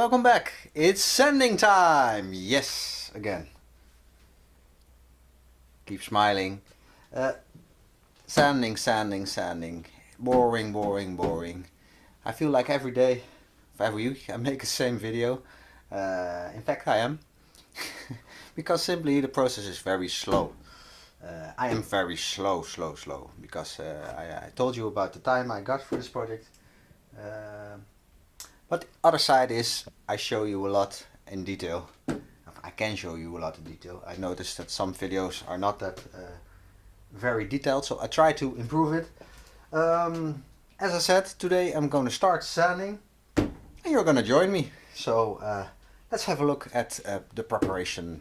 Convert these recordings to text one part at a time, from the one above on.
welcome back. It's sanding time. Yes, again. Keep smiling. Sanding. Boring. I feel like every day, of every week, I make the same video. In fact, I am. Because simply the process is very slow. I am very slow. Because I told you about the time I got for this project. But the other side is I show you a lot in detail. I can show you a lot in detail. I noticed that some videos are not that very detailed, so I try to improve it. As I said, today I'm going to start sanding and you're going to join me. So let's have a look at the preparation.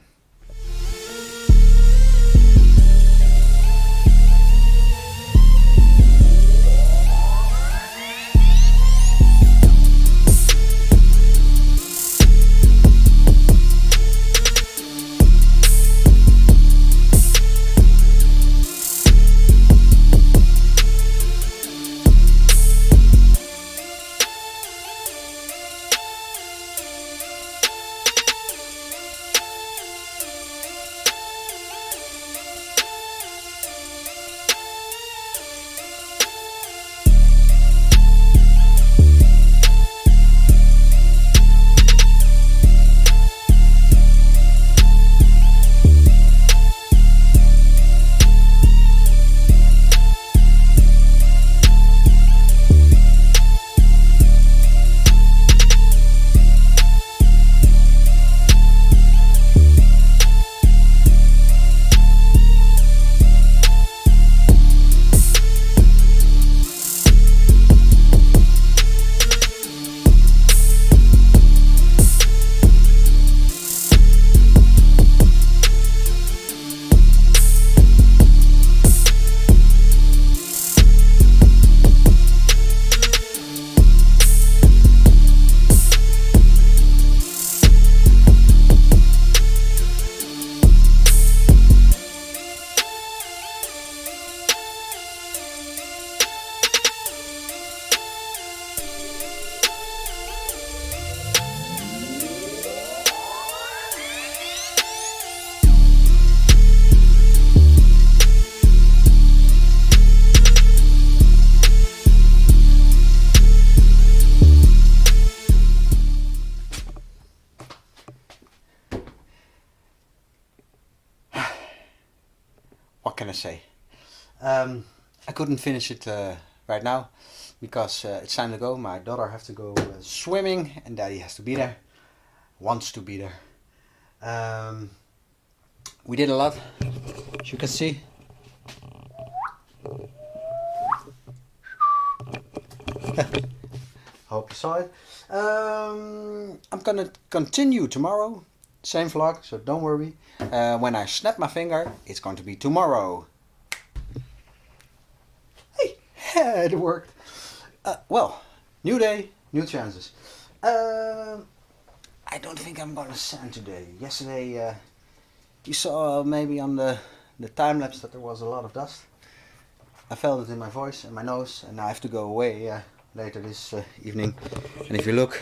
What can I say? I couldn't finish it right now because it's time to go. My daughter has to go swimming and daddy has to be there. Wants to be there. We did a lot, as you can see. Hope you saw it. I'm gonna continue tomorrow. Same vlog, so don't worry. When I snap my finger, it's going to be tomorrow. Hey, it worked. Well, new day, new chances. I don't think I'm going to sand today. Yesterday, you saw maybe on the time lapse that there was a lot of dust. I felt it in my voice and my nose, and now I have to go away later this evening. And if you look,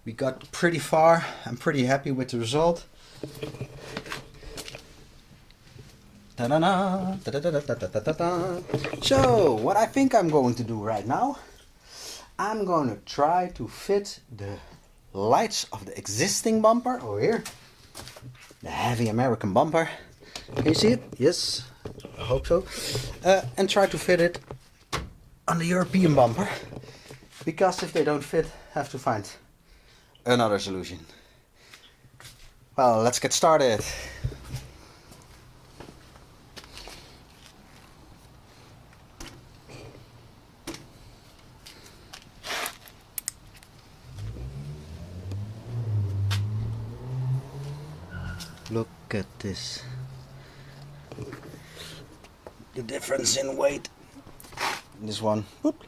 we got pretty far. I'm pretty happy with the result. So, what I think I'm going to do right now, I'm going to try to fit the lights of the existing bumper over here. The heavy American bumper. Can you see it? Yes, I hope so. And try to fit it on the European bumper. Because if they don't fit, I have to find another solution. Well, let's get started. Look at this. The difference in weight. This one. Whoop.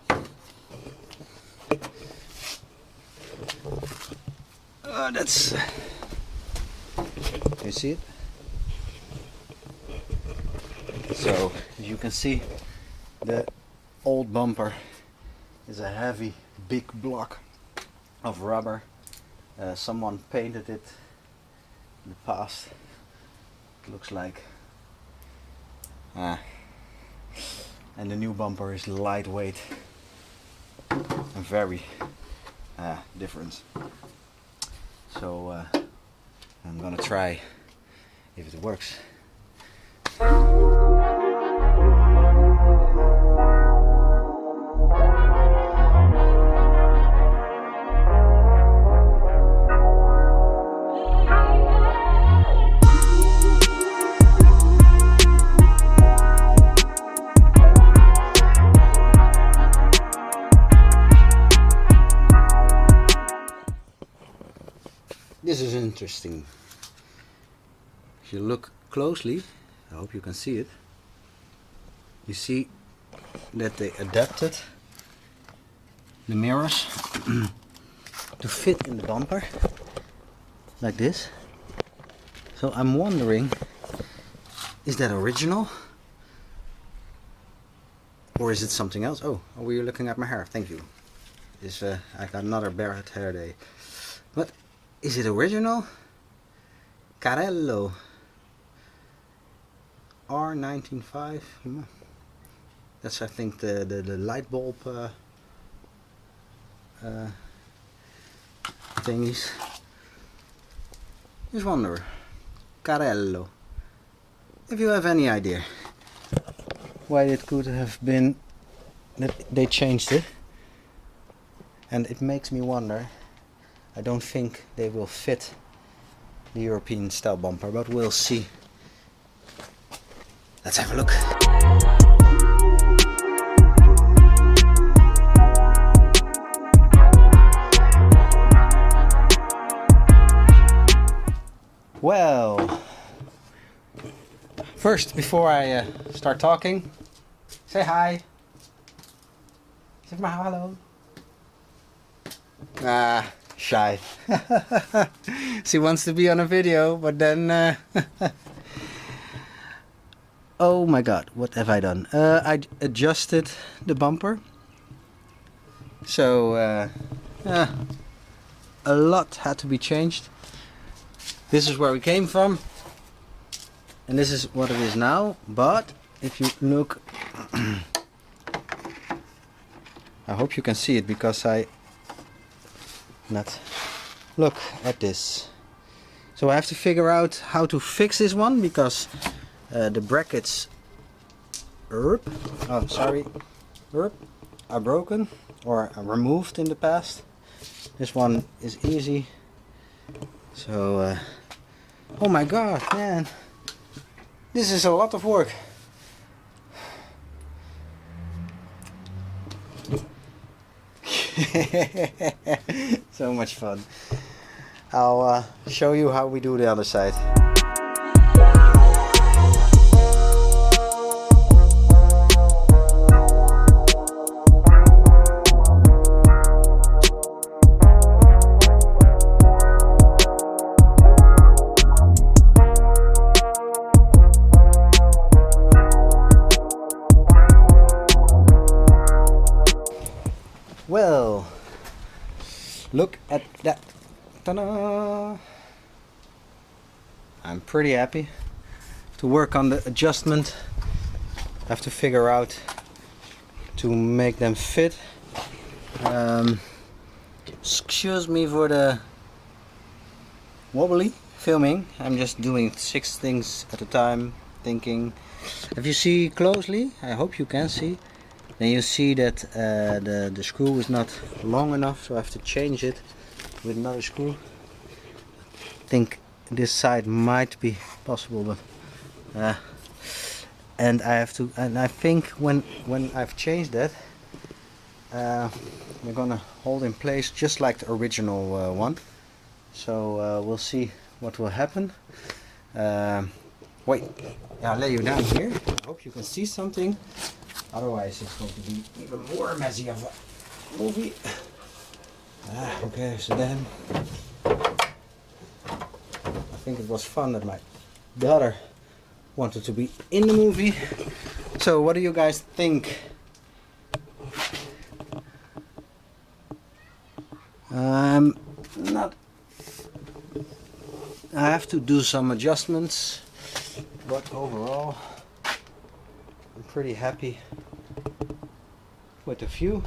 That's. You see it? So, as you can see, the old bumper is a heavy, big block. of rubber. Someone painted it in the past. It looks like. And the new bumper is lightweight and very different. So I'm gonna try if it works. This is interesting. If you look closely, I hope you can see it, you see that they adapted the mirrors to fit in the bumper like this. So I'm wondering, is that original or is it something else? Oh, were you looking at my hair? Thank you. I got another bad hair day. But is it original? Carello R195. That's I think the light bulb thingies. Just wonder, Carello, if you have any idea why it could have been that they changed it. And it makes me wonder, I don't think they will fit the European style bumper, but we'll see. Let's have a look. Well, first, before I start talking, say hi. Say maar hallo. Shy. She wants to be on a video, but then oh my god, what have I done? I adjusted the bumper, so a lot had to be changed. This is where we came from and this is what it is now. But if you look, I hope you can see it because look at this. So I have to figure out how to fix this one because the brackets are broken or are removed in the past. This one is easy. So oh my god, man, this is a lot of work. So much fun. I'll show you how we do the other side. Well, look at that. Ta-da! I'm pretty happy to work on the adjustment. I have to figure out to make them fit. Excuse me for the wobbly filming. I'm just doing 6 things at a time, thinking. If you see closely, I hope you can see, then you see that the screw is not long enough, so I have to change it with another screw. I think this side might be possible, but and I think when I've changed that, we're gonna hold in place just like the original one. So we'll see what will happen. Wait, I'll lay you down here. I hope you can see something. Otherwise it's going to be even more messy of a movie. Okay, so then I think it was fun that my daughter wanted to be in the movie. So what do you guys think? Not. I have to do some adjustments, but overall I'm pretty happy with the view.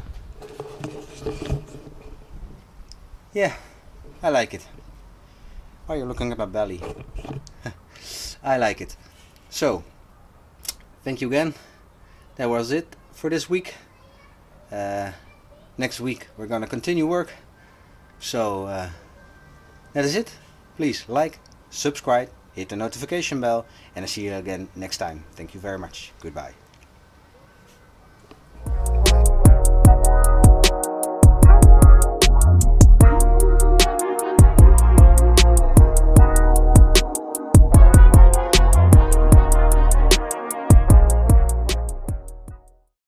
Yeah, I like it. Why are you looking at my belly? I like it. So, thank you again. That was it for this week. Next week we're gonna continue work. So that is it. Please like, subscribe, hit the notification bell, and I'll see you again next time. Thank you very much. Goodbye.